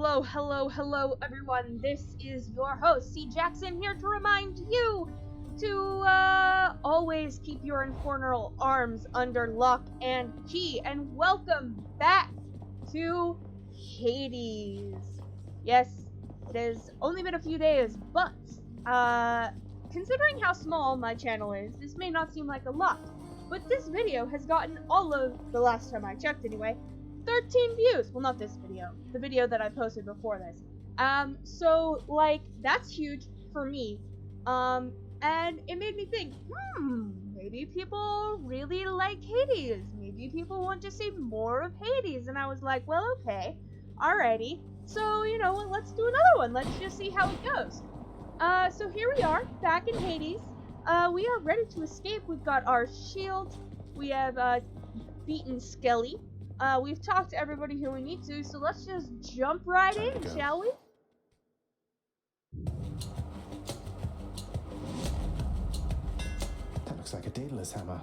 Hello, everyone. This is your host, C. Jackson, here to remind you to always keep your infernal arms under lock and key. And welcome back to Hades. Yes, it has only been a few days, but considering how small my channel is, this may not seem like a lot. But this video has gotten all of, the last time I checked anyway, 13 views. Well, not this video. The video that I posted before this. So, like, that's huge for me. And it made me think, maybe people really like Hades. Maybe people want to see more of Hades. And I was like, well, okay. Alrighty. So, you know what, let's do another one. Let's just see how it goes. So here we are, back in Hades. We are ready to escape. We've got our shield. We have, beaten Skelly. We've talked to everybody who we need to, so let's just jump right in, shall we? That looks like a Daedalus hammer.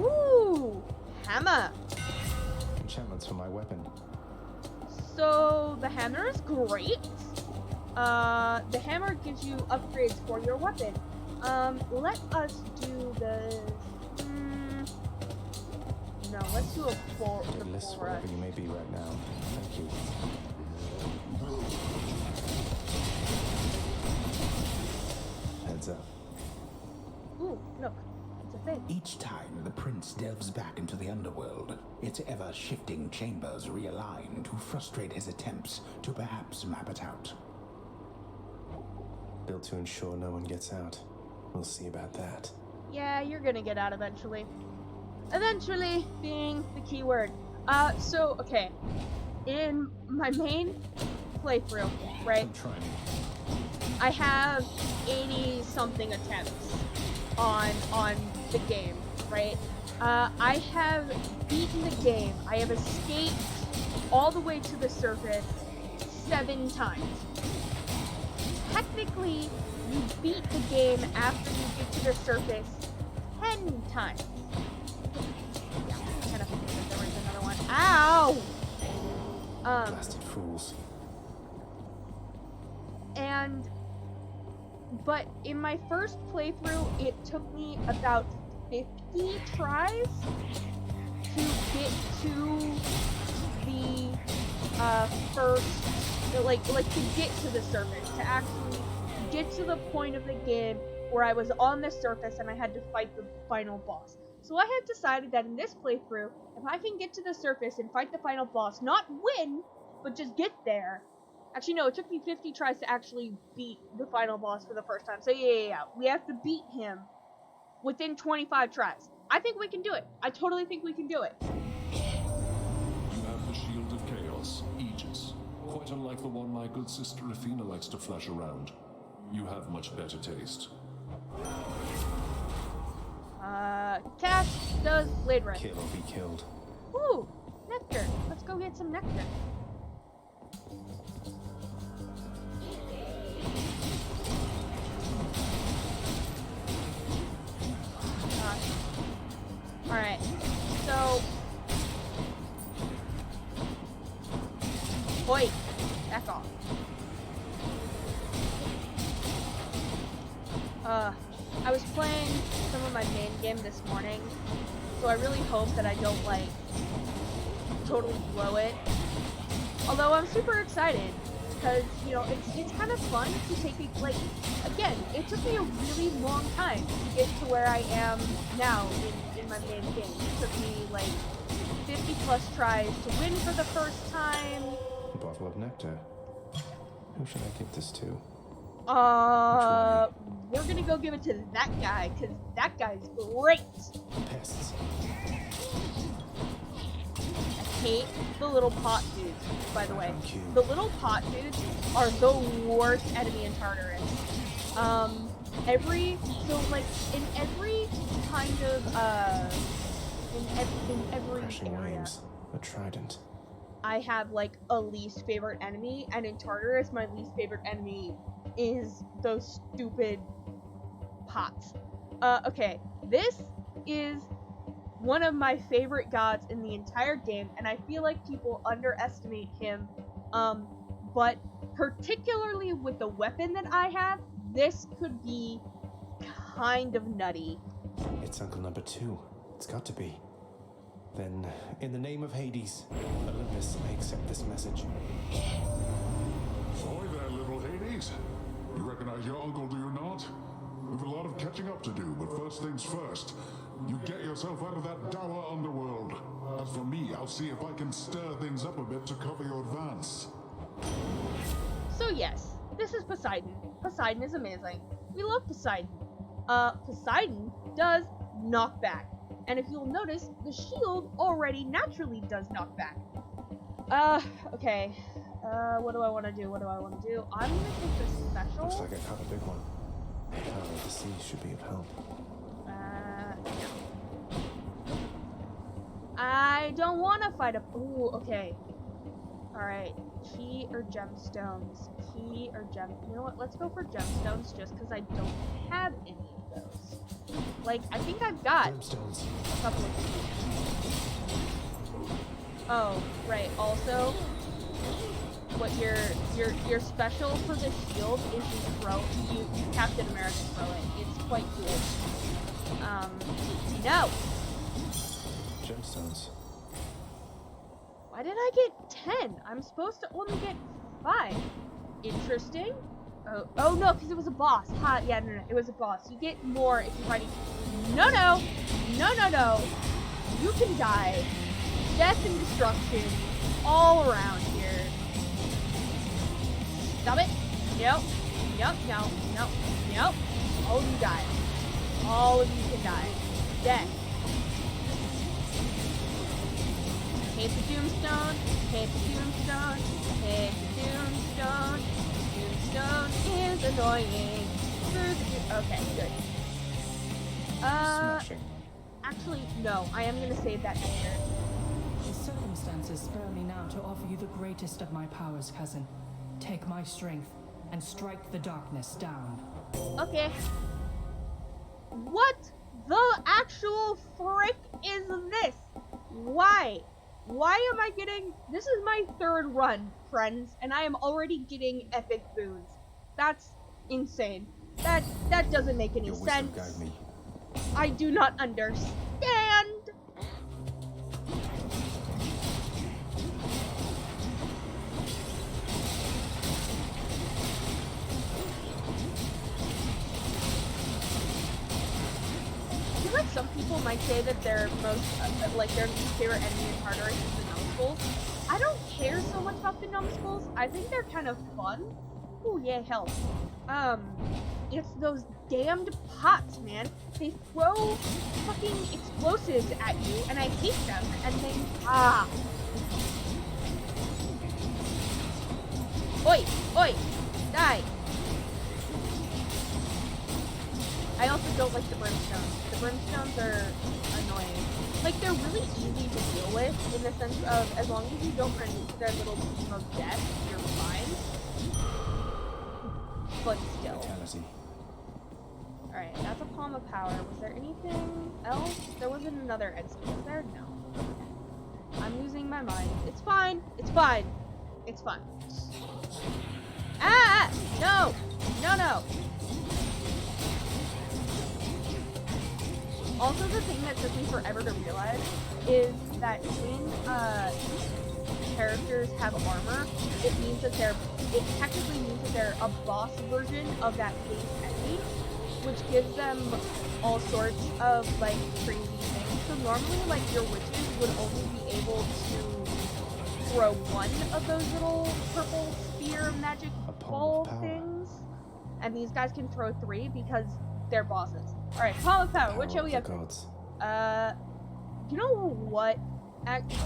Ooh, hammer. Enchantments for my weapon. So, the hammer is great. The hammer gives you upgrades for your weapon. Let us do this. No, let's do a full. Daedalus, wherever you may be right now. Thank you. Heads up. Ooh, look, it's a thing. Each time the prince delves back into the underworld, its ever-shifting chambers realign to frustrate his attempts to perhaps map it out. Built to ensure no one gets out. We'll see about that. Yeah, you're gonna get out eventually. Eventually being the key word. So, okay. In my main playthrough, right? I'm trying. I have 80-something attempts on the game, right? I have beaten the game. I have escaped all the way to the surface 7 times. Technically, you beat the game after you get to the surface 10 times. Yeah, I kind of figured that there was another one. Ow! Blasted fools. But in my first playthrough, it took me about 50 tries to get to the first, to get to the surface, to actually get to the point of the game where I was on the surface and I had to fight the final boss. So I have decided that in this playthrough, if I can get to the surface and fight the final boss, not win, but just get there. Actually, no, it took me 50 tries to actually beat the final boss for the first time. So yeah. We have to beat him within 25 tries. I think we can do it. I totally think we can do it. You have the Shield of Chaos, Aegis. Quite unlike the one my good sister Athena likes to flash around. You have much better taste. Cast does Blade Rush. Kill or be killed. Ooh, nectar. Let's go get some nectar. Alright, so... Oi! Back off. I was playing some of my main game this morning, so I really hope that I don't, totally blow it. Although I'm super excited, because, you know, it's kind of fun to take it, again, it took me a really long time to get to where I am now in my main game. It took me, 50 plus tries to win for the first time. A bottle of nectar. Who should I give this to? We're gonna go give it to that guy, because that guy's great. Pests. I hate the little pot dudes, by the way. The little pot dudes are the worst enemy in Tartarus. In every kind of, in every Crashing area, waves. A trident. I have, a least favorite enemy, and in Tartarus, my least favorite enemy is those stupid pots. Okay, this is one of my favorite gods in the entire game, and I feel like people underestimate him but particularly with the weapon that I have, this could be kind of nutty. It's Uncle Number 2. It's got to be. Then, in the name of Hades, Olympus, I accept this message. Ahoy there, little Hades. You recognize your uncle, do you not? We've a lot of catching up to do, but first things first. You get yourself out of that dour underworld. As for me, I'll see if I can stir things up a bit to cover your advance. So yes, this is Poseidon. Poseidon is amazing. We love Poseidon. Poseidon does knockback. And if you'll notice, the shield already naturally does knockback. Okay. What do I want to do? I'm gonna take the special. Looks like I caught a big one. Power of the sea should be of help. No. I don't want to fight a. Ooh, okay. Alright. Key or gemstones? Key or gem. You know what? Let's go for gemstones just because I don't have any of those. Like, I think I've got Gemstones. a couple of these. Oh, right. Also, what your special for the shield is you Captain America throw it. It's quite cool. No. Gemstones. Why did I get 10? I'm supposed to only get 5. Interesting. Oh no, because it was a boss. Ha, yeah, no, it was a boss. You get more if you're fighting. No. You can die. Death and destruction all around here. Stop it. Nope. No. All of you die. All of you can die. Death. Hate the Doomstone. Doomstone is annoying. Okay, good. Smashing. Actually, no. I am gonna save that later. The circumstances spur me now to offer you the greatest of my powers, cousin. Take my strength and strike the darkness down. Okay. What the actual frick is this? Why? Why am I getting... This is my 3rd run, friends, and I am already getting epic boons. That's insane. That doesn't make any Your sense. wisdom guide me. I do not understand. I feel like some people might say that their most, their favorite enemy in Tartarus is the numbskulls. I don't care so much about the numbskulls. I think they're kind of fun. Ooh, yeah, hell. It's those damned pots, man. They throw fucking explosives at you, and I hate them, and they... Oi! Die! I also don't like the brimstones. The brimstones are annoying. Like, they're really easy to deal with, in the sense of, as long as you don't run into their little beam of death, you're fine. But still. Fatality. Alright, that's a Palm of Power. Was there anything else? There wasn't another instant, was there? No. Okay. I'm losing my mind. It's fine. Ah! No! Also, the thing that took me forever to realize is that when characters have armor, it technically means that they're a boss version of that base enemy, which gives them all sorts of like crazy things. So normally, like, your witches would only be able to throw one of those little purple spear magic ball things, and these guys can throw 3 because they're bosses. All right, Palm of Power. What shall we upgrade? Gods. You know what?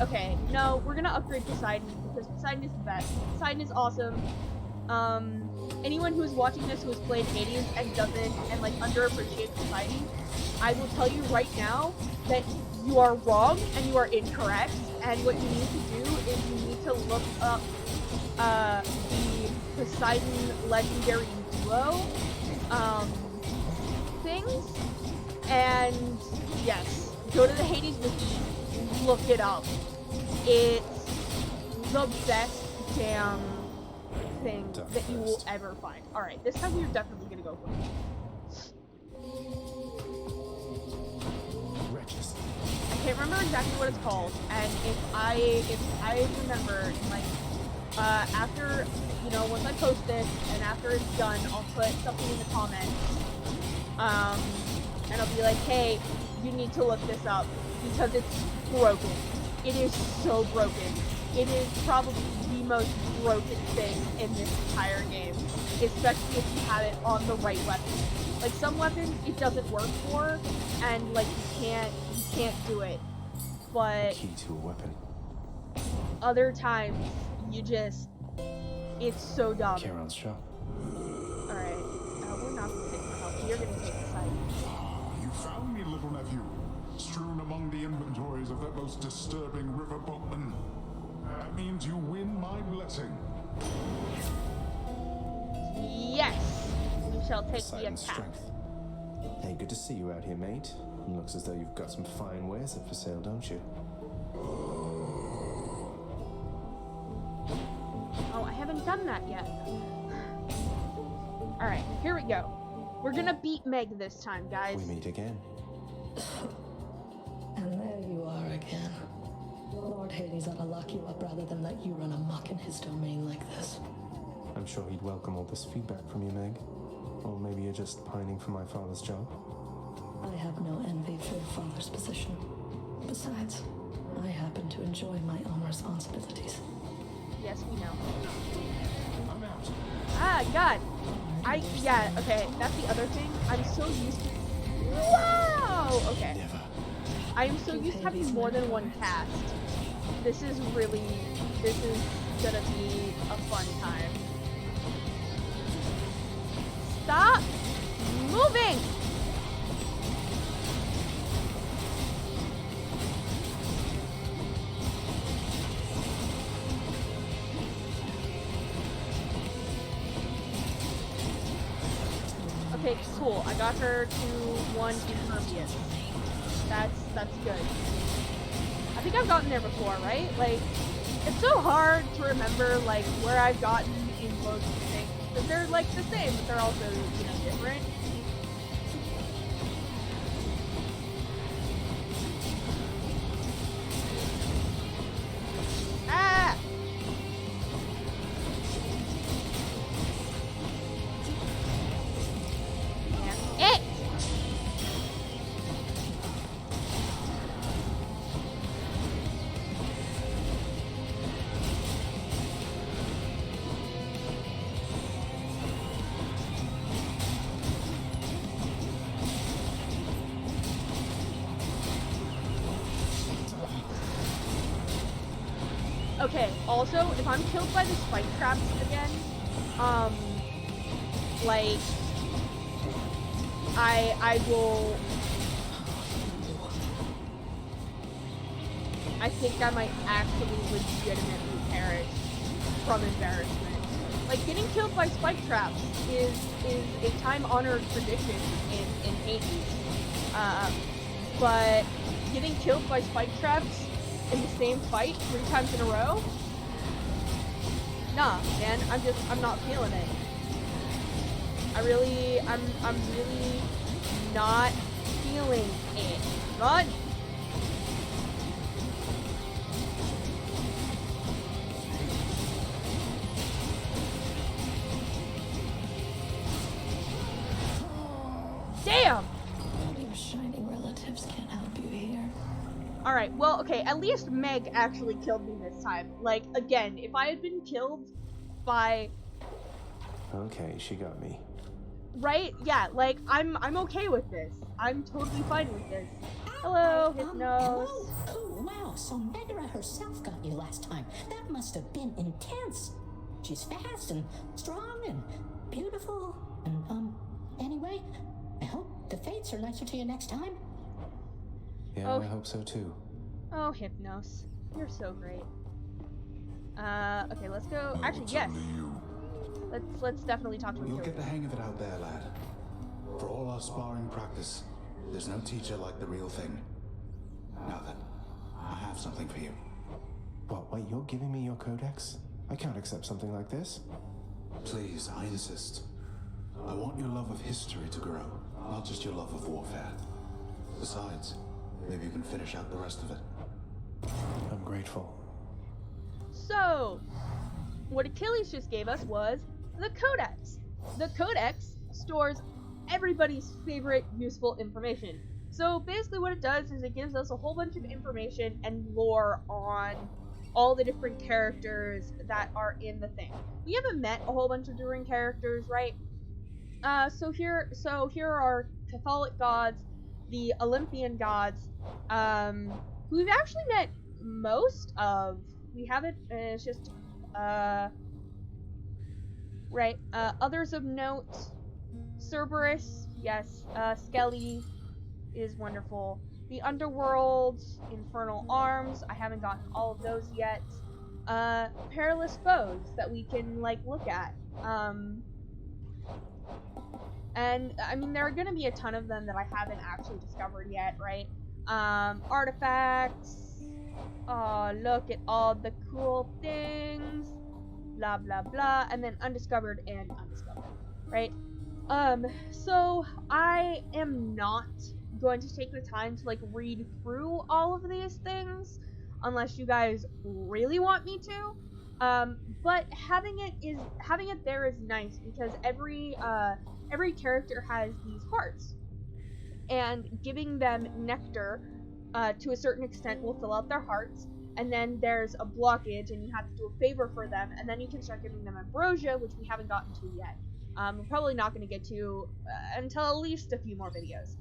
Okay, no, we're gonna upgrade Poseidon because Poseidon is the best. Poseidon is awesome. Anyone who is watching this who has played Hades and underappreciates Poseidon, I will tell you right now that you are wrong and you are incorrect. And what you need to do is you need to look up the Poseidon Legendary Duo things. And yes, go to the Hades wiki, look it up. It's the best damn anything Duck that you will first. ever find. Alright, this time we're definitely gonna go for it. Wretches. I can't remember exactly what it's called, and if I remember, like, after, you know, once I post this, and after it's done, I'll put something in the comments, and I'll be like, hey, you need to look this up, because it's broken. It is so broken. It is probably the most broken thing in this entire game, especially if you have it on the right weapon. Like, some weapons it doesn't work for, and like you can't do it. But Key to a weapon. other times you just, it's so dumb. Charon's shop. Alright, we're not gonna take the help. You're gonna take the side. You found me, little nephew, strewn among the inventories of that most disturbing river boatman. That means you win my blessing. Yes! We shall take the Silent attack. strength. Hey, good to see you out here, mate. Looks as though you've got some fine wares up for sale, don't you? Oh, I haven't done that yet. Alright, here we go. We're gonna beat Meg this time, guys. We meet again. And there you are again. Lord Hades ought to lock you up rather than let you run amok in his domain like this. I'm sure he'd welcome all this feedback from you, Meg. Or maybe you're just pining for my father's job. I have no envy for your father's position. Besides, I happen to enjoy my own responsibilities. Yes, we know. I'm out. Ah, God. Yeah, okay, that's the other thing. I'm so used to... Wow! Okay. Never. I am so used to having more than one cast. This is gonna be a fun time. Stop moving! Okay, cool. I got her to 1 impervious. That's good. I think I've gotten there before, right? Like, it's so hard to remember, like, where I've gotten in both things. Because they're, like, the same, but they're also, you know, different. Ah! Damn it! Okay, also, if I'm killed by the spike traps again, like, I will... I think I might actually legitimately perish from embarrassment. Like, getting killed by spike traps is a time-honored tradition in Hades. But getting killed by spike traps in the same fight 3 times in a row? Nah, man, I'm not feeling it. I'm really not feeling it. Run! Damn! Your shining relatives can't help you here. Alright, well, okay, at least Meg actually killed me this time. Like, again, if I had been killed by... Okay, she got me. Right? Yeah, like, I'm okay with this. I'm totally fine with this. Hello, Hypnos. Hello. Oh, wow, so Megara herself got you last time. That must have been intense. She's fast and strong and beautiful. And, anyway, I hope the fates are nicer to you next time. Yeah, Oh. I hope so too. Oh, Hypnos. You're so great. Okay, let's go. Oh, Actually, it's yes. only you. Let's definitely talk to You'll him. get the hang of it out there, lad. For all our sparring practice, there's no teacher like the real thing. Now then, I have something for you. What, wait, you're giving me your codex? I can't accept something like this. Please, I insist. I want your love of history to grow, not just your love of warfare. Besides, maybe you can finish out the rest of it. I'm grateful. So, what Achilles just gave us was the Codex. The Codex stores everybody's favorite useful information. So basically what it does is it gives us a whole bunch of information and lore on all the different characters that are in the thing. We haven't met a whole bunch of different characters, right? So here are Catholic gods, the Olympian gods, who we've actually met most of. We haven't, it's just, right, others of note, Cerberus, yes, Skelly is wonderful. The Underworld, Infernal Arms, I haven't gotten all of those yet. Perilous Foes that we can, like, look at. And, I mean, there are gonna be a ton of them that I haven't actually discovered yet, right? Artifacts. Oh, look at all the cool things. Blah, blah, blah. And then undiscovered and undiscovered, right? So I am not going to take the time to, like, read through all of these things unless you guys really want me to. But having it there is nice because every character has these hearts, and giving them nectar to a certain extent will fill out their hearts, and then there's a blockage and you have to do a favor for them, and then you can start giving them ambrosia, which we haven't gotten to yet. We're probably not going to get to until at least a few more videos.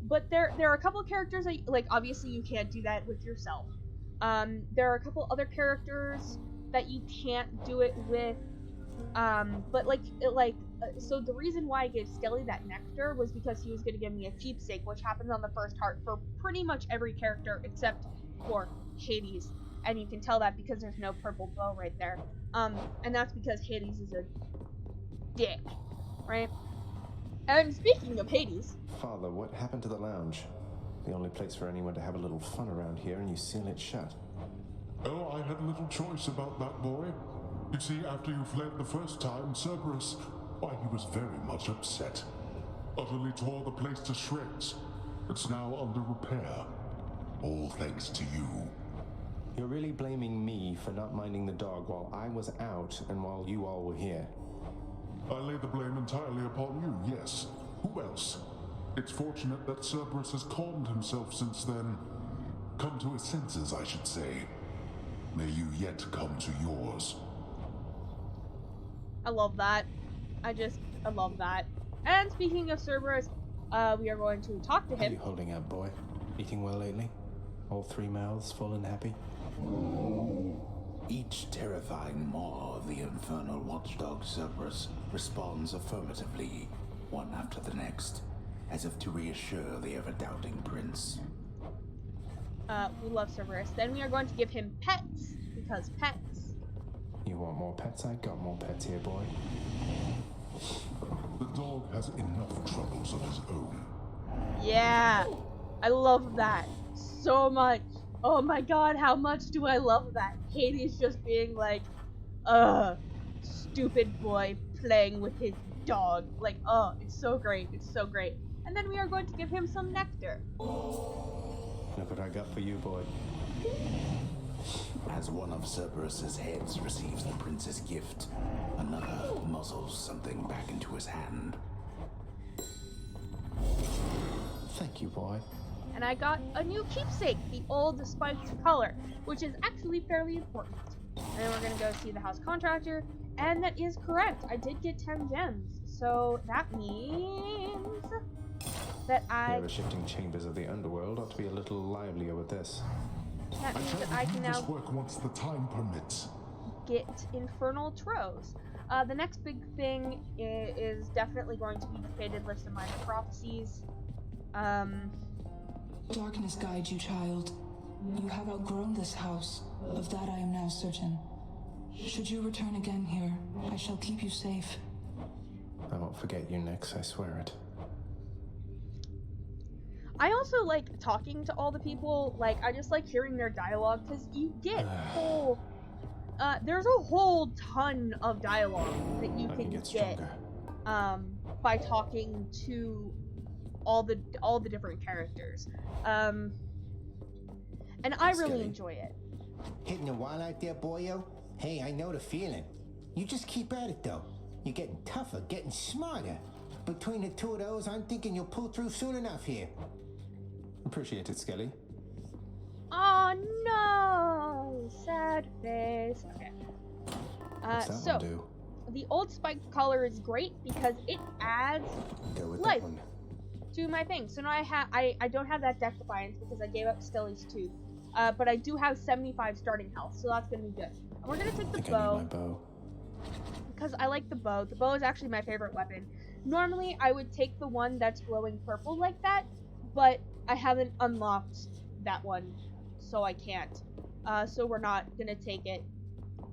But there are a couple of characters that, like, obviously you can't do that with yourself. There are a couple other characters that you can't do it with, but so the reason why I gave Skelly that nectar was because he was going to give me a keepsake, which happens on the first heart for pretty much every character except for Hades, and you can tell that because there's no purple bow right there. And that's because Hades is a dick, right? And speaking of Hades... Father, what happened to the lounge? The only place for anyone to have a little fun around here, and you seal it shut. Oh, I had little choice about that, boy. You see, after you fled the first time, Cerberus, why, he was very much upset. Utterly tore the place to shreds. It's now under repair. All thanks to you. You're really blaming me for not minding the dog while I was out and while you all were here. I lay the blame entirely upon you, yes. Who else? It's fortunate that Cerberus has calmed himself since then. Come to his senses, I should say. May you yet come to yours. I love that. I love that. And speaking of Cerberus, we are going to talk to How him. you holding up, boy? Eating well lately? All 3 mouths full and happy? Each terrifying maw of the infernal watchdog Cerberus responds affirmatively, one after the next, as if to reassure the ever-doubting prince. We love Cerberus. Then we are going to give him pets, because pets. You want more pets? I got more pets here, boy. The dog has enough troubles of his own. Yeah, I love that so much. Oh my god, how much do I love that? Hades just being like, stupid boy playing with his dog. Like, it's so great, it's so great. And then we are going to give him some nectar. Look what I got for you, boy. As one of Cerberus's heads receives the prince's gift, another muzzles something back into his hand. Thank you, boy. And I got a new keepsake, the old spiked collar, which is actually fairly important. And then we're gonna go see the house contractor, and that is correct. I did get 10 gems, so that means that The ever-shifting chambers of the underworld ought to be a little livelier with this. that means shall that I can do this now work once the time permits. get Infernal Troves. The next big thing is definitely going to be the Faded List of Minor Prophecies. Darkness guide you, child. You have outgrown this house. Of that I am now certain. Should you return again here, I shall keep you safe. I won't forget you, Nyx, I swear it. I also like talking to all the people. Like, I just like hearing their dialogue, because you get whole there's a whole ton of dialogue that you I can get get stronger. by talking to all the different characters. And I really Skelly? enjoy it. Hitting a wall out there, boyo? Hey, I know the feeling. You just keep at it, though. You're getting tougher, getting smarter. Between the two of those, I'm thinking you'll pull through soon enough here. Appreciate it, Skelly. Oh no! Sad face. Okay. What's that So one do? the old spiked collar is great because it adds Go with life that one. to my thing. So now I don't have that Deck Defiance because I gave up Skelly's tooth. But I do have 75 starting health, so that's gonna be good. And we're gonna take I the think I need my bow bow. because I like the bow. The bow is actually my favorite weapon. Normally I would take the one that's glowing purple like that, but I haven't unlocked that one, so I can't. So we're not gonna take it.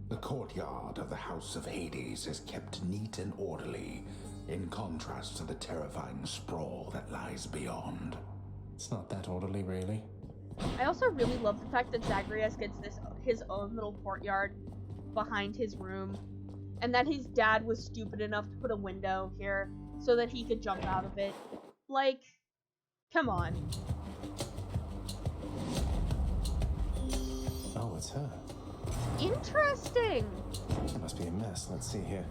The courtyard of the House of Hades is kept neat and orderly, in contrast to the terrifying sprawl that lies beyond. It's not that orderly, really. I also really love the fact that Zagreus gets his own little courtyard behind his room, and that his dad was stupid enough to put a window here so that he could jump out of it. Like, come on. Oh, it's her. Interesting! It must be a mess. Let's see here.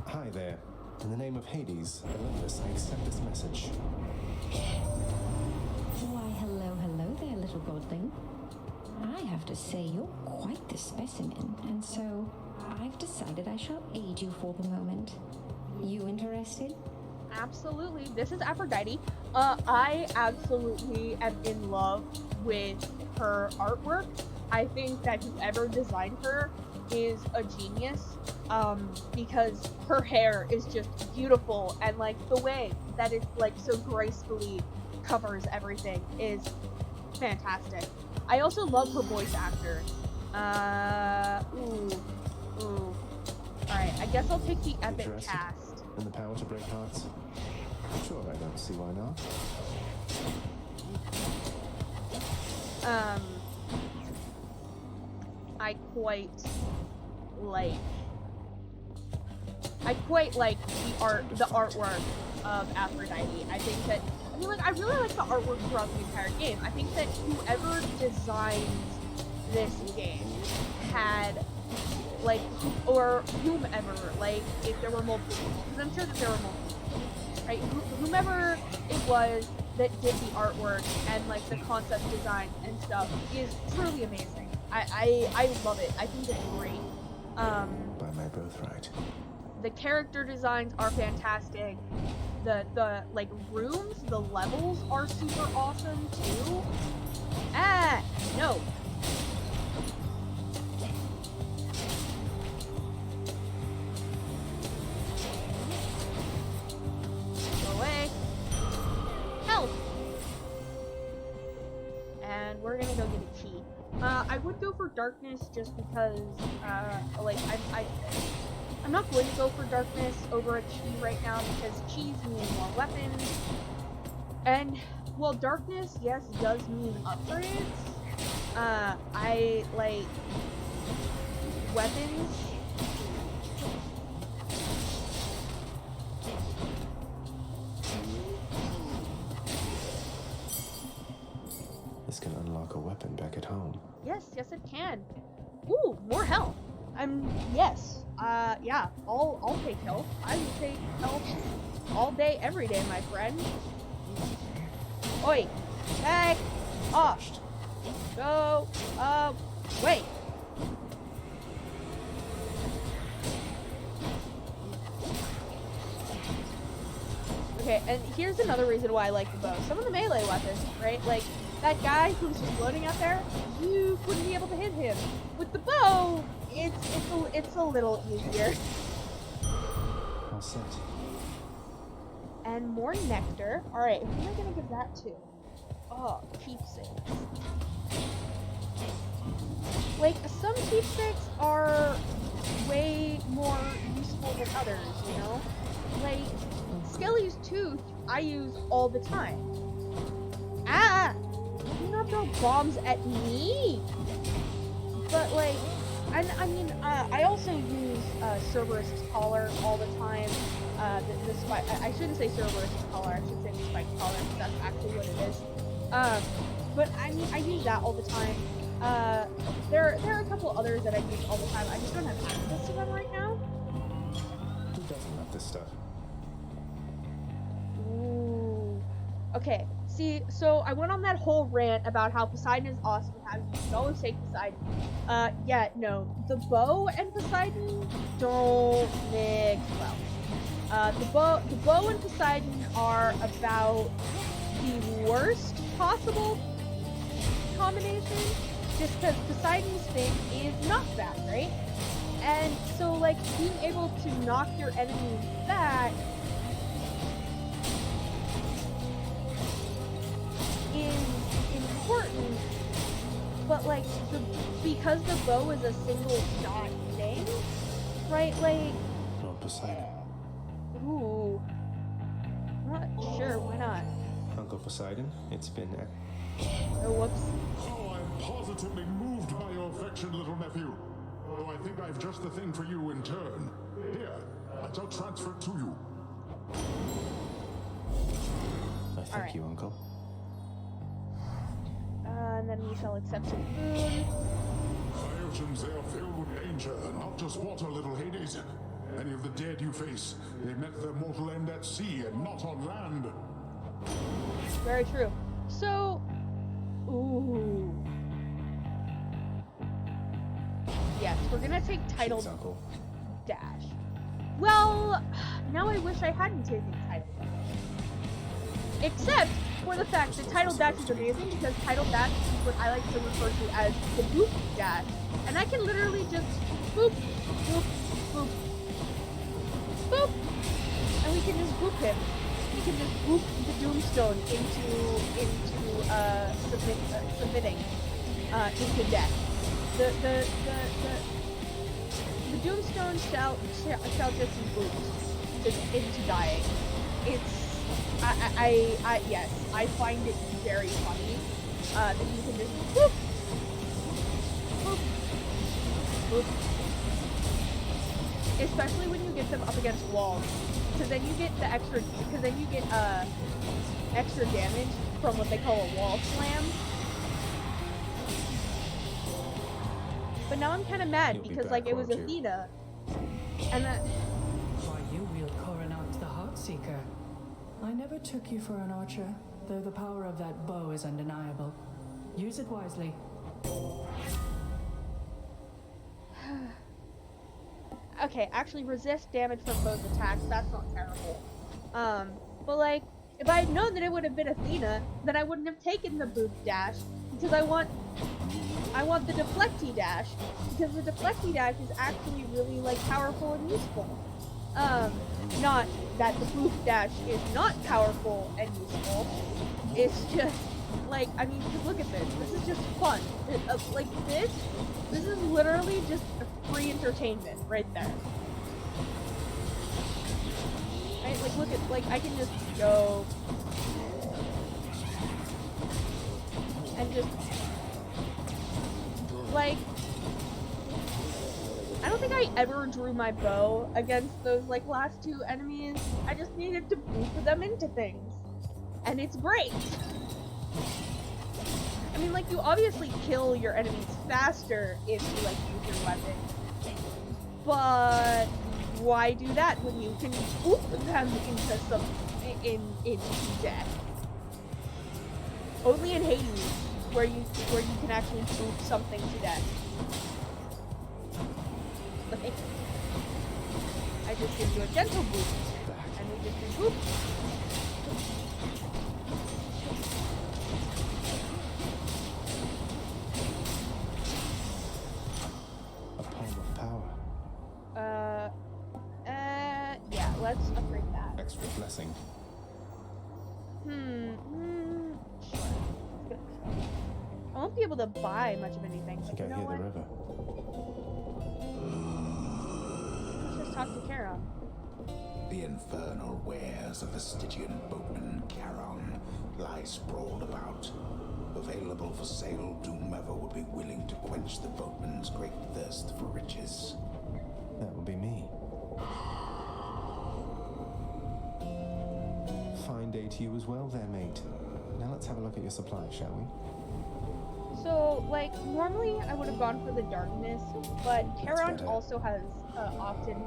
Hi there. In the name of Hades, Olympus, I accept this message. Why, hello there, little godling. I have to say you're quite the specimen, and so I've decided I shall aid you for the moment. You interested? Absolutely. This is Aphrodite. I absolutely am in love with her artwork. I think that whoever designed her is a genius, because her hair is just beautiful, and like the way that it like so gracefully covers everything is fantastic. I also love her voice actor. Alright, I guess I'll take the epic Interested? cast. And the power to break hearts? Sure, I don't see why not. I quite like the artwork of Aphrodite. I think that I really like the artwork throughout the entire game. I think that whoever designed this game had or whomever, if there were multiple people, because I'm sure that there were multiple people, right? Whomever it was that did the artwork and the concept design and stuff is truly amazing. I love it. I think it's great. By my birthright. The character designs are fantastic. The rooms, the levels are super awesome too. No. Go away. Help. And we're gonna go get a key. I would go for darkness just because, I'm not going to go for darkness over a key right now because keys mean more weapons. And, while darkness, yes, does mean upgrades, I like weapons. This can unlock a weapon back at home. Yes, it can. Ooh, more health. Yes. Yeah, I'll take health. I will take health all day, every day, my friend. Oi! Back off! Go wait! Okay, and here's another reason why I like the bow. Some of the melee weapons, right? Like, that guy who's just floating out there, you wouldn't be able to hit him. With the bow, it's a little easier. All set. And more nectar. Alright, who am I gonna give that to? Oh, keepsakes. Some keepsakes are way more useful than others, you know? Skelly's tooth, I use all the time. Do not throw bombs at me! But, And I mean, I also use Cerberus's collar all the time. The spike. I shouldn't say Cerberus's collar. I should say the spike collar, because that's actually what it is. But I mean, I use that all the time. There are a couple others that I use all the time. I just don't have access to them right now. Who doesn't love this stuff? Ooh. Okay. See, so I went on that whole rant about how Poseidon is awesome and how you should always take Poseidon. Yeah, no. The bow and Poseidon don't mix well. The bow and Poseidon are about the worst possible combination, just because Poseidon's thing is knockback, right? And so, like, being able to knock your enemies back is important, but like because the bow is a single shot thing, right? Like, Lord Poseidon. ooh, I'm not sure. Why not? Uncle Poseidon, it's been Oh, whoops. Oh, I'm positively moved by your affection, little nephew. Oh, I think I've just the thing for you in turn. Here, I shall transfer it to you. I thank Alright. you, Uncle. And then we shall accept some food. My oceans, they are filled with danger, not just water, little Hades. Any of the dead you face, they met their mortal end at sea and not on land. Very true. So, ooh. Yes, we're gonna take title Jeez, Uncle. dash. Well, now I wish I hadn't taken title dash. Except for the fact that title dash is amazing, because title dash is what I like to refer to as the boop dash. And I can literally just boop, boop, boop, boop. And we can just boop him. We can just boop the Doomstone submitting into death. The Doomstone shall just be booped into dying. It's yes, I find it very funny that you can just boop, boop, boop. Especially when you get them up against walls, because then you get the extra damage from what they call a wall slam. But now I'm kind of mad You'll be because back, like it was won't you? Athena, and that. Why, you wield Coronat the Heartseeker. I never took you for an archer, though the power of that bow is undeniable. Use it wisely. Okay, actually resist damage from both attacks. That's not terrible. But like, if I had known that it would have been Athena, then I wouldn't have taken the boop dash, because I want the deflecty dash, because the deflecty dash is actually really like powerful and useful. Not that the boop dash is not powerful and useful. It's just like, I mean, just look at this. This is just fun. Like this is literally just a free entertainment right there. Right? Like, look at, like, I can just go and just, like, I don't think I ever drew my bow against those, like, last two enemies. I just needed to boop them into things. And it's great. I mean, like, you obviously kill your enemies faster if you, like, use your weapon. But why do that when you can boop them into into death? Only in Hades where you can actually boop something to death. Like, I just give you a gentle boop, and we just do boop. A palm of power. Yeah, let's upgrade that. Extra blessing. Sure. I won't be able to buy much of anything. I think You I know hear what? the river. Let's just talk to Charon. The infernal wares of the Stygian boatman Charon lie sprawled about. available for sale, whomever would be willing to quench the boatman's great thirst for riches. That would be me. Fine day to you as well there, mate. Now let's have a look at your supply, shall we? So, like, normally I would have gone for the darkness, but Charon better. also has often,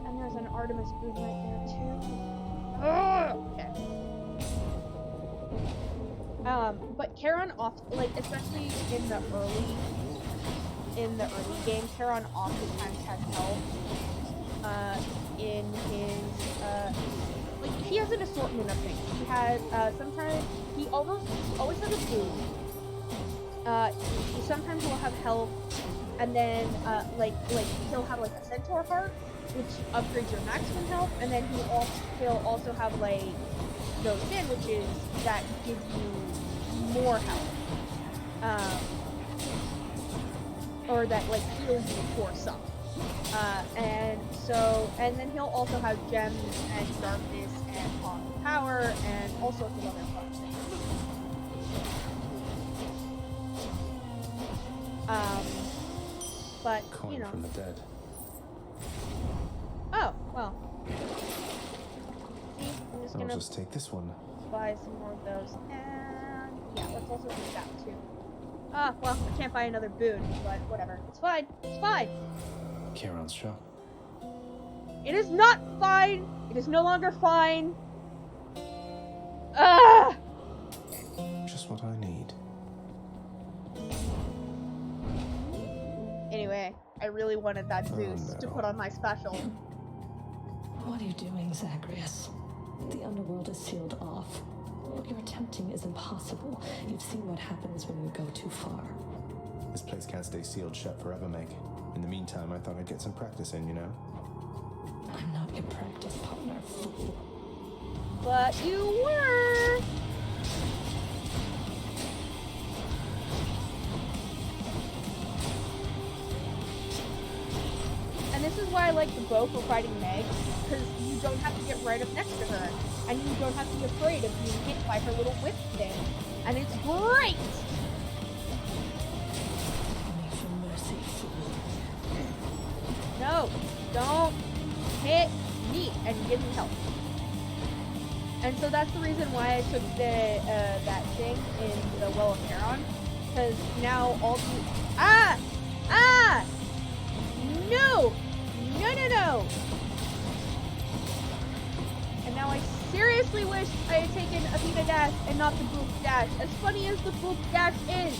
and there's an Artemis boon right there too. Ugh! Okay. But Charon often, like, especially in the early game, Charon oftentimes has help in his like, he has an assortment of things. He has sometimes he always has a boon. He sometimes will have health, and then like he'll have like a centaur heart, which upgrades your maximum health, and then he'll also have like those sandwiches that give you more health, or that like heal you for some. And then he'll also have gems and darkness and power and all sorts of other fun things. But Coin you know. from the dead. Oh well. See, I'm just I'll gonna just take this one. buy some more of those, and yeah, let's also do that too. Ah, well, I can't buy another boon, but whatever. It's fine. It's fine. Charon's shop. It is not fine. It is no longer fine. Ah! Just what I need. Anyway, I really wanted that Zeus to no. put on my special. What are you doing, Zagreus? The underworld is sealed off. What you're attempting is impossible. You've seen what happens when you go too far. This place can't stay sealed shut forever, Meg. In the meantime, I thought I'd get some practice in, you know? I'm not your practice partner, fool. But you were. And this is why I like the bow for fighting Meg, because you don't have to get right up next to her, and you don't have to be afraid of being hit by her little whip thing, and it's great! Only for mercy, fool. No, don't hit me and give me help. And so that's the reason why I took the that thing in the Well of Charon, because now all the no! And now I seriously wish I had taken Athena Dash and not the Boop Dash. As funny as the Boop Dash is,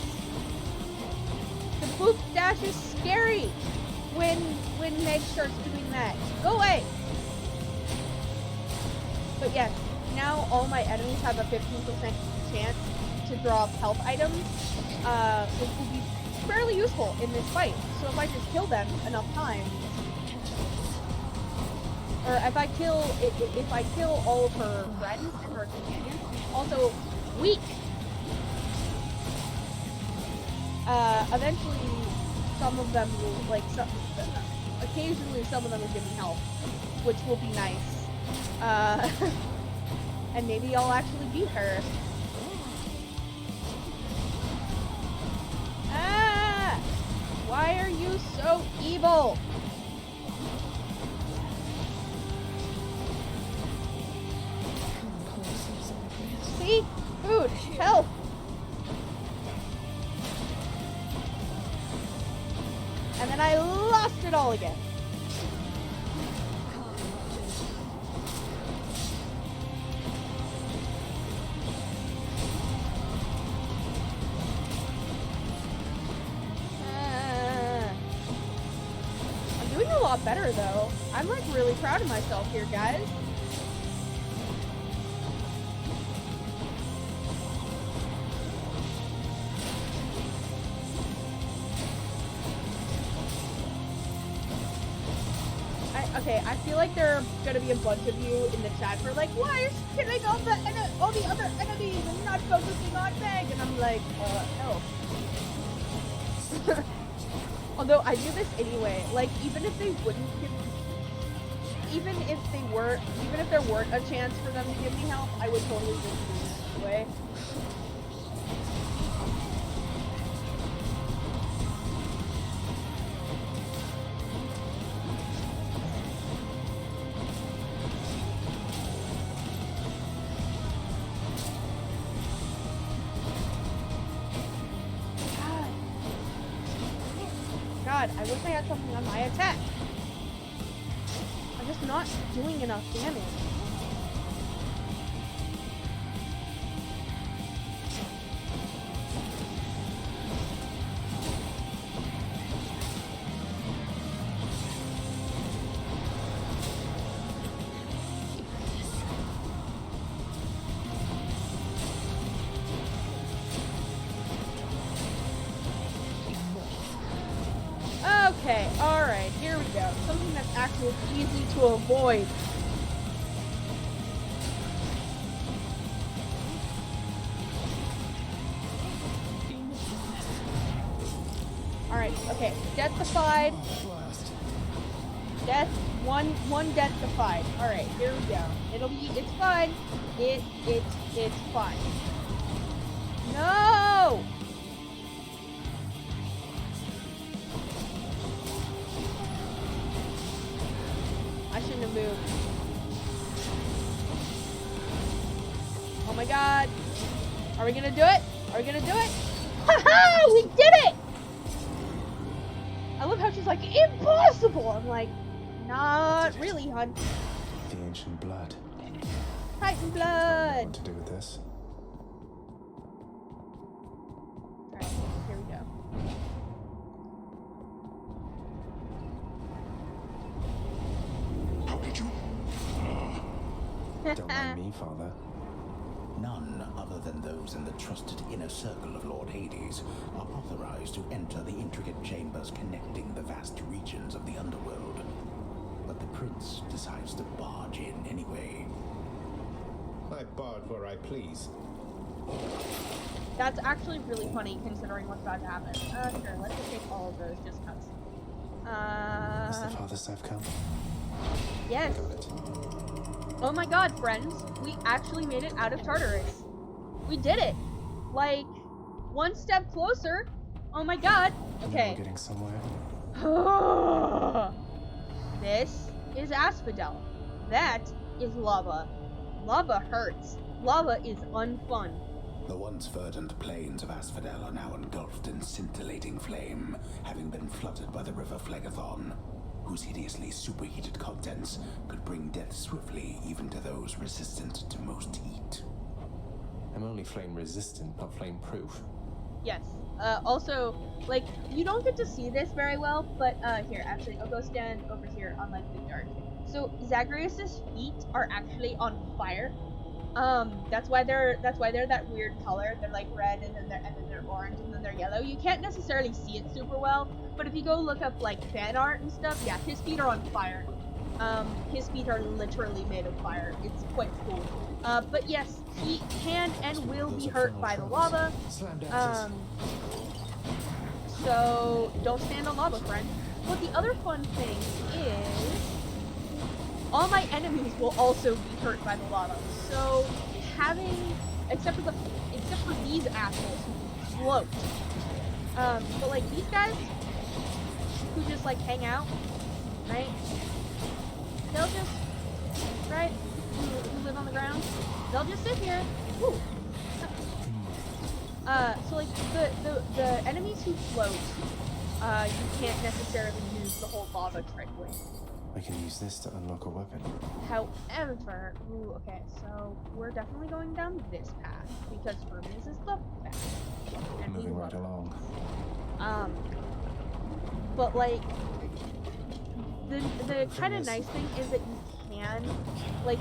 the Boop Dash is scary when Meg starts doing that. Go away! But yes, now all my enemies have a 15% chance to drop health items, which will be fairly useful in this fight. So if I just kill them enough times, or if I kill all of her friends and her companions, also weak. Eventually, some of them will occasionally some of them will give me help, which will be nice. And maybe I'll actually beat her. Ah! Why are you so evil? See? Food! Help! And then I lost it all again. I'm doing a lot better though. I'm like really proud of myself here, guys. Okay, I feel like there are gonna be a bunch of you in the chat who are like, why is killing all the other enemies and not focusing on Meg? And I'm like, no. Although I do this anyway. Like, even if there weren't a chance for them to give me help, I would totally just do this anyway. god, I wish I had something on my attack. I'm just not doing enough damage. Okay, alright, here we go. Something that's actually easy to avoid. Alright, okay. Death defied. Death, one death defied. Alright, here we go. It's fine. It's fine. No! I shouldn't have moved. Oh my god. Are we gonna do it? Are we gonna do it? Haha! We did it! I love how she's like, impossible! I'm like, not really, hun. The ancient blood. Titan What blood! to do with this? Alright, here we go. How did you? Don't mind me, Father. None other than those in the trusted inner circle of Lord Hades are authorized to enter the intricate chambers connecting the vast regions of the underworld. But the prince decides to barge in anyway. I barge where I please. That's actually really funny considering what's about to happen. Sure, let's just take all of those just cuts. Has the Father Staff come? Yes. Got it. Oh my god, friends. We actually made it out of Tartarus. We did it. Like, one step closer. Oh my god. Now Okay. we're getting somewhere. This is Asphodel. That is lava. Lava hurts. Lava is unfun. The once verdant plains of Asphodel are now engulfed in scintillating flame, having been flooded by the river Phlegethon, whose hideously superheated contents could bring death swiftly even to those resistant to most heat. I'm only flame resistant, not flame proof. Yes. Also, like, you don't get to see this very well, but, here, actually, I'll go stand over here on, like, the dark. So, Zagreus' feet are actually on fire. That's why they're that weird color. They're, like, red, and then they're orange, and then they're yellow. You can't necessarily see it super well, but if you go look up, like, fan art and stuff, yeah, his feet are on fire. His feet are literally made of fire. It's quite cool. But yes, he can and will be hurt by the lava. So don't stand on lava, friend. But the other fun thing is, all my enemies will also be hurt by the lava. So having, except for these assholes who float. But like these guys who just like hang out, right? They'll just, right? Who live on the ground? They'll just sit here. Woo. So like the enemies who float, you can't necessarily use the whole lava trick with. I can use this to unlock a weapon. However, ooh, okay, so we're definitely going down this path because Hermes is the best. And Moving right along. But like the kind of nice thing is that you can, like,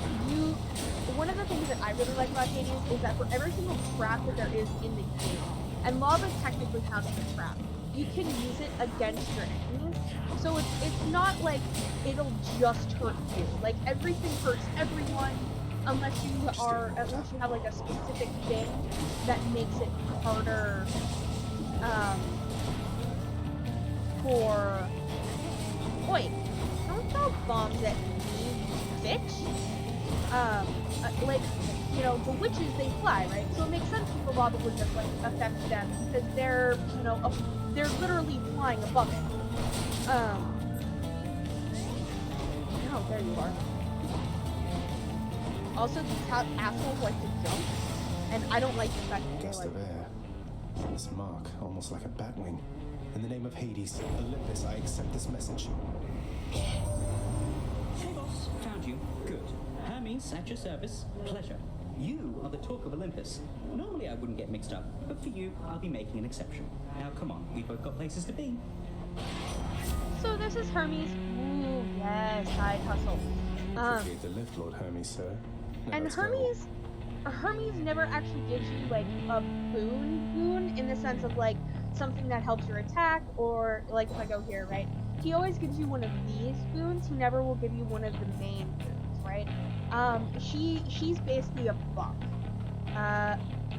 one of the things that I really like about Hades is that for every single trap that there is in the game, and lava technically counts as a trap, you can use it against your enemies. So it's not like it'll just hurt you. Like everything hurts everyone unless you have like a specific thing that makes it harder for wait, don't throw bombs at me, bitch. Like, you know, the witches, they fly, right? So it makes sense that the lava would just like affect them because they're, you know, they're literally flying above it. Oh, there you are. Also, these assholes like to jump, and I don't like the fact that Gust they of like. air. This mark, almost like a bat wing. In the name of Hades, Olympus, I accept this message. Hey, boss. Found you. Good. Hermes, at your service. Pleasure. You are the talk of Olympus. Normally I wouldn't get mixed up, but for you, I'll be making an exception. Now, come on. We've both got places to be. So this is Hermes. Ooh, yes, side hustle. Appreciate the lift, Lord Hermes, sir. Now And let's go. Hermes never actually gives you like a boon in the sense of like something that helps your attack, or like if I go here, right? He always gives you one of these boons. He never will give you one of the main boons, right? She's basically a buff.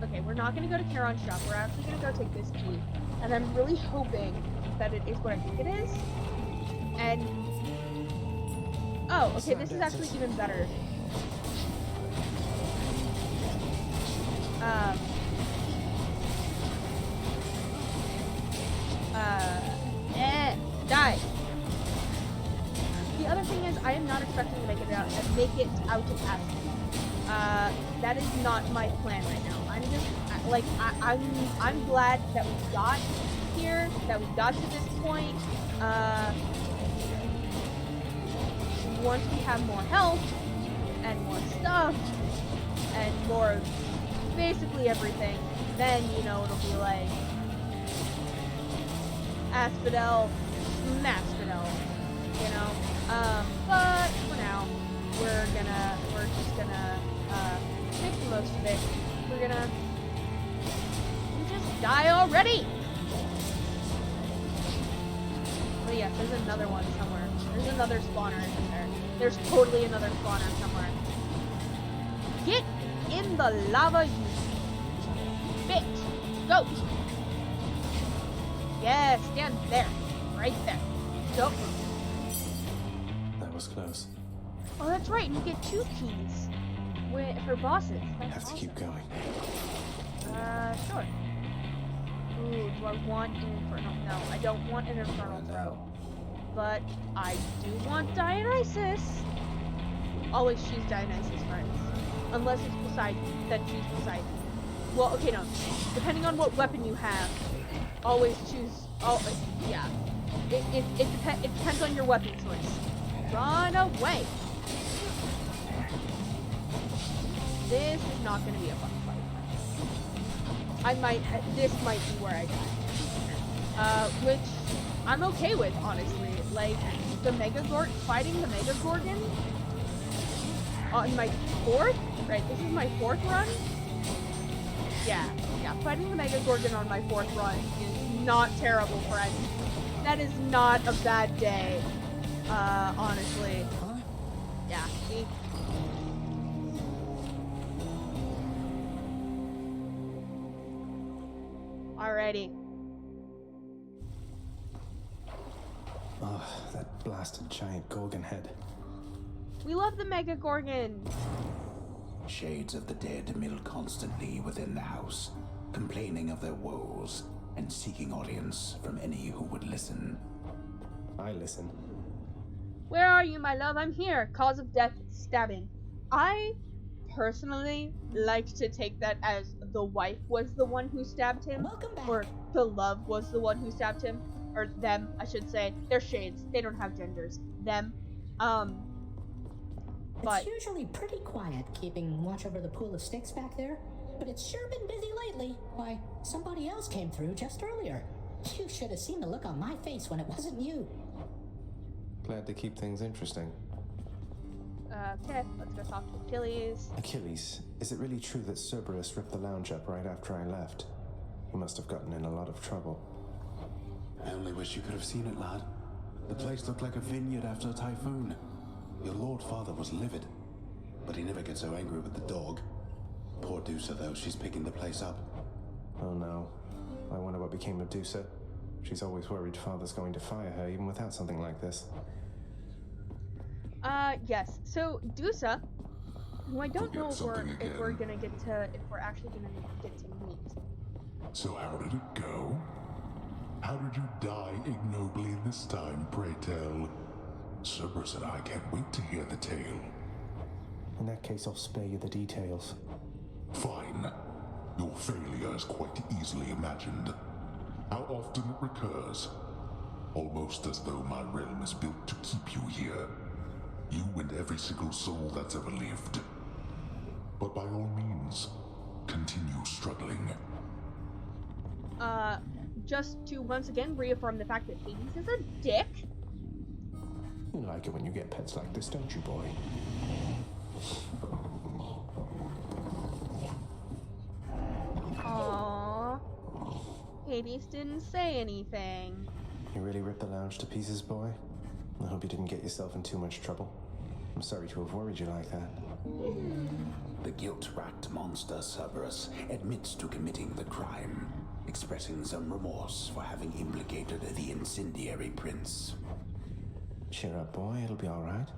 Okay, we're not gonna go to Charon's shop. We're actually gonna go take this key, and I'm really hoping that it is what I think it is. And oh, okay, this is actually even better. Die. The other thing is, I am not expecting to make it out of Aspen. That is not my plan right now. I'm just like I'm glad that we got here, that we got to this point. Once we have more health and more stuff and more of basically everything, then it'll be like Asphodel, Masphodel, but for now, we're just gonna make the most of it. We're just die already! Oh yes, there's another one somewhere. There's another spawner in there. There's totally another spawner somewhere. Get in the lava, you bitch! Go! Yeah, stand there. Right there. Go. That was close. Oh, that's right. You get 2 keys for bosses. That's Have to keep going. Sure. Ooh, do I want an infernal? No, I don't want an infernal throw. But I do want Dionysus. Always choose Dionysus, friends. Unless it's Poseidon, then choose Poseidon. Well, okay, no. Depending on what weapon you have, always choose. Oh, yeah. It depends on your weapon choice. Run away. This is not going to be a fun fight. This might be where I die. Which I'm okay with, honestly. Like, fighting the Mega Gorgon on my 4th? Right, this is my 4th run? Yeah, fighting the Mega Gorgon on my 4th run is not terrible, friends. That is not a bad day, honestly. Yeah, see? Alrighty. Ah, that blasted giant Gorgon head. We love the Mega Gorgon. Shades of the dead mill constantly within the house, complaining of their woes and seeking audience from any who would listen. I listen. Where are you, my love? I'm here. Cause of death, stabbing. I personally like to take that as the wife was the one who stabbed him. Welcome back. Or the love was the one who stabbed him. Or them, I should say. They're shades. They don't have genders. Them. It's usually pretty quiet keeping watch over the pool of sticks back there, but it's sure been busy lately. Why, somebody else came through just earlier. You should have seen the look on my face when it wasn't you. Glad to keep things interesting. Okay, let's go talk to Achilles. Achilles, is it really true that Cerberus ripped the lounge up right after I left? He must have gotten in a lot of trouble. I only wish you could have seen it, lad. The place looked like a vineyard after a typhoon. Your Lord Father was livid, but he never gets so angry with the dog. Poor Dusa, though, she's picking the place up. Oh no. I wonder what became of Dusa. She's always worried Father's going to fire her even without something like this. Yes. So Dusa, who I don't know if we're actually gonna get to meet. So how did it go? How did you die ignobly this time, pray tell? Cerberus and I can't wait to hear the tale. In that case, I'll spare you the details. Fine. Your failure is quite easily imagined. how often it recurs. Almost as though my realm is built to keep you here. You and every single soul that's ever lived. But by all means, continue struggling. Just to once again reaffirm the fact that Hades is a dick. You like it when you get pets like this, don't you, boy? Aww. Hades didn't say anything. You really ripped the lounge to pieces, boy? I hope you didn't get yourself in too much trouble. I'm sorry to have worried you like that. The guilt-racked monster Cerberus admits to committing the crime, expressing some remorse for having implicated the incendiary prince. Cheer up, boy. It'll be all right.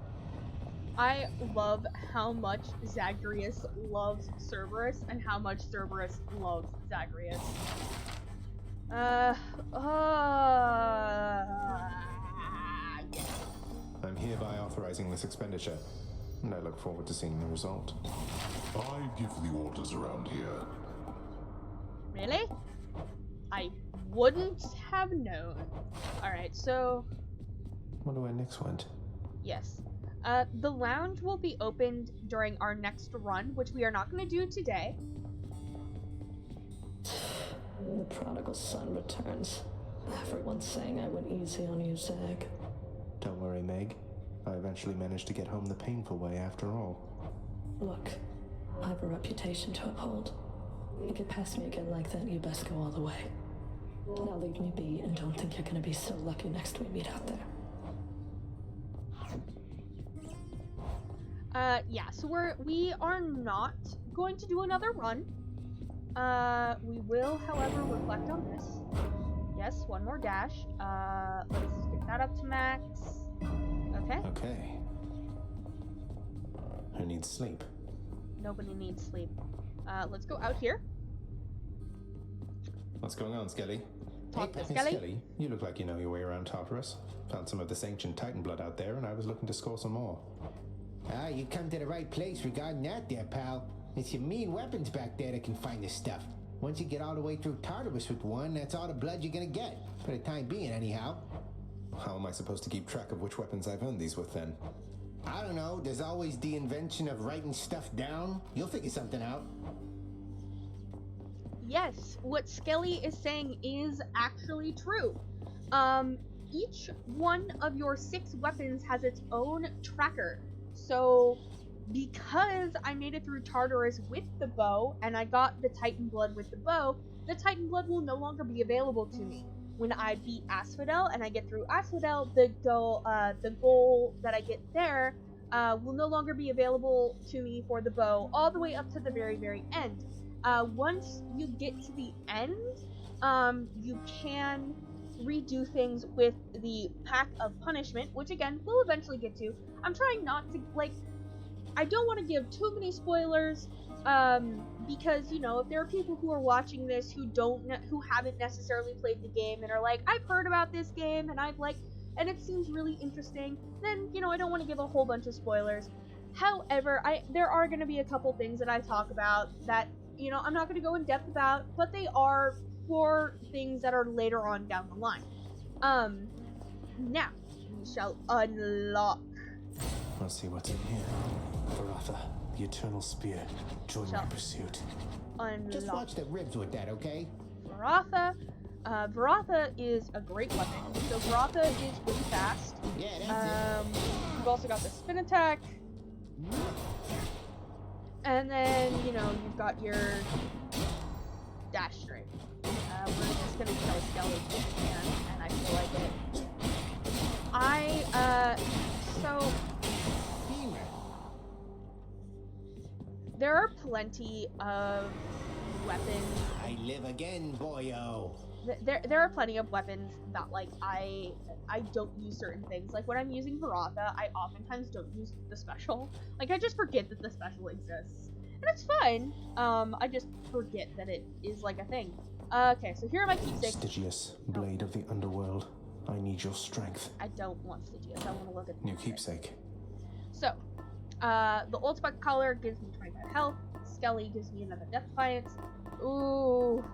I love how much Zagreus loves Cerberus and how much Cerberus loves Zagreus. I'm hereby authorizing this expenditure, and I look forward to seeing the result. I give the orders around here. Really? I wouldn't have known. Alright, so... Wonder where Nyx went. Yes. The lounge will be opened during our next run, which we are not going to do today. The prodigal son returns. Everyone's saying I went easy on you, Zag. Don't worry, Meg. I eventually managed to get home the painful way after all. Look, I have a reputation to uphold. You get past me again like that, you best go all the way. Now leave me be and don't think you're gonna be so lucky next we meet out there. Yeah, so we are not going to do another run. We will, however, reflect on this. Yes, one more dash. Let's get that up to max. Okay. Okay. Who needs sleep? Nobody needs sleep. Let's go out here. What's going on, Skelly? Talk to Hey, Skelly. Skelly, you look like you know your way around Tartarus. Found some of this ancient Titan blood out there, and I was looking to score some more. Ah, you come to the right place regarding that there, pal. It's your mean weapons back there that can find this stuff. Once you get all the way through Tartarus with one, that's all the blood you're gonna get. For the time being, anyhow. How am I supposed to keep track of which weapons I've earned these with, then? I don't know, there's always the invention of writing stuff down. You'll figure something out. Yes, what Skelly is saying is actually true. Each one of your 6 weapons has its own tracker. So, because I made it through Tartarus with the bow, and I got the Titan blood with the bow, the Titan blood will no longer be available to me. When I beat Asphodel and I get through Asphodel, the goal that I get there will no longer be available to me for the bow all the way up to the very, very end. Once you get to the end, you can redo things with the Pack of Punishment, which again, we'll eventually get to. I'm trying not to, like, I don't want to give too many spoilers, because, you know, if there are people who are watching this who haven't necessarily played the game and are like, I've heard about this game and and it seems really interesting, then, you know, I don't want to give a whole bunch of spoilers. However, there are going to be a couple things that I talk about that, you know, I'm not going to go in depth about, but they are for things that are later on down the line. Now, we shall unlock. Let's see what's in here. Varatha, the Eternal Spear. Join my pursuit. Unlock. Just watch the ribs with that, okay? Varatha. Varatha is a great weapon. So Varatha is really fast. Yeah, that's it. You've also got the spin attack. And then, you know, you've got your dash strike. We're just gonna kill Skelly if we can, and I feel like it. So there are plenty of weapons. I live again, boyo. There are plenty of weapons that, like, I don't use certain things. Like, when I'm using Varatha, I oftentimes don't use the special. Like, I just forget that the special exists. And it's fine. I just forget that it is, like, a thing. Okay, so here are my keepsakes. Stygius, blade of the underworld. I need your strength. I don't want Stygius. I want to look at the New keepsake. So, the Old Spec Collar gives me 25 health. Skelly gives me another Death Defiance. Ooh.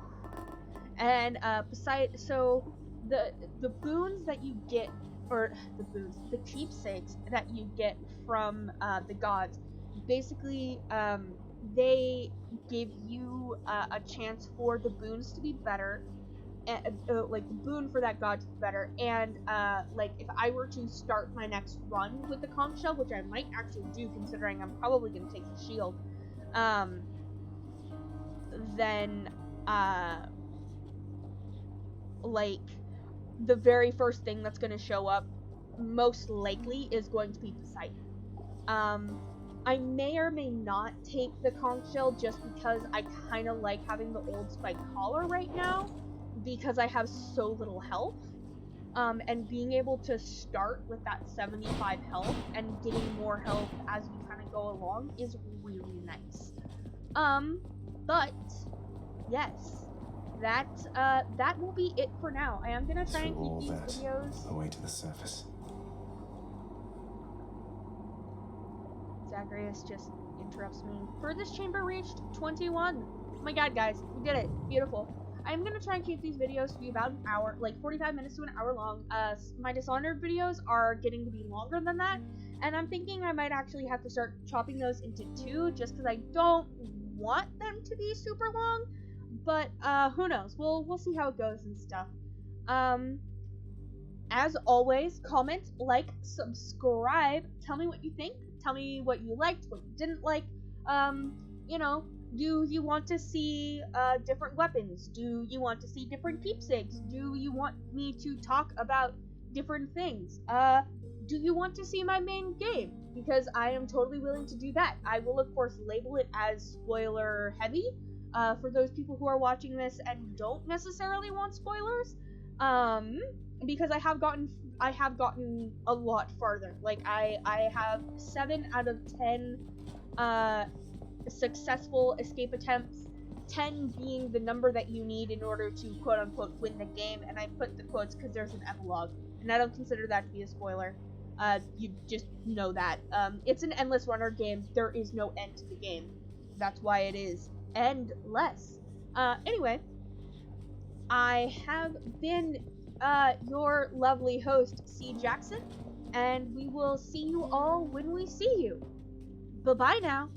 And so the boons that you get, or the keepsakes that you get from the gods, basically they give you a chance for the boons to be better, like the boon for that god to be better, and like if I were to start my next run with the conch shell, which I might actually do considering I'm probably going to take the shield, then like the very first thing that's going to show up most likely is going to be Poseidon. I may or may not take the conch shell just because I kind of like having the old spike collar right now because I have so little health, and being able to start with that 75 health and getting more health as we kind of go along is really nice. But yes, that will be it for now. I am gonna try and keep these videos away to the surface. Zagreus just interrupts me. Furthest chamber reached 21. Oh my god, guys, we did it. Beautiful. I'm gonna try and keep these videos to be about an hour, like 45 minutes to an hour long. My Dishonored videos are getting to be longer than that, and I'm thinking I might actually have to start chopping those into 2 just because I don't want them to be super long. But who knows? We'll see how it goes and stuff. As always, comment, like, subscribe. Tell me what you think. Tell me what you liked, what you didn't like. You know, do you want to see different weapons? Do you want to see different keepsakes? Do you want me to talk about different things? Do you want to see my main game? Because I am totally willing to do that. I will, of course, label it as spoiler heavy for those people who are watching this and don't necessarily want spoilers. Because I have gotten a lot farther. Like I have 7 out of 10 successful escape attempts, 10 being the number that you need in order to quote unquote win the game, and I put the quotes because there's an epilogue, and I don't consider that to be a spoiler. You just know that. It's an endless runner game. There is no end to the game. That's why it is endless. Anyway, I have been your lovely host, C. Jackson, and we will see you all when we see you. Bye-bye now.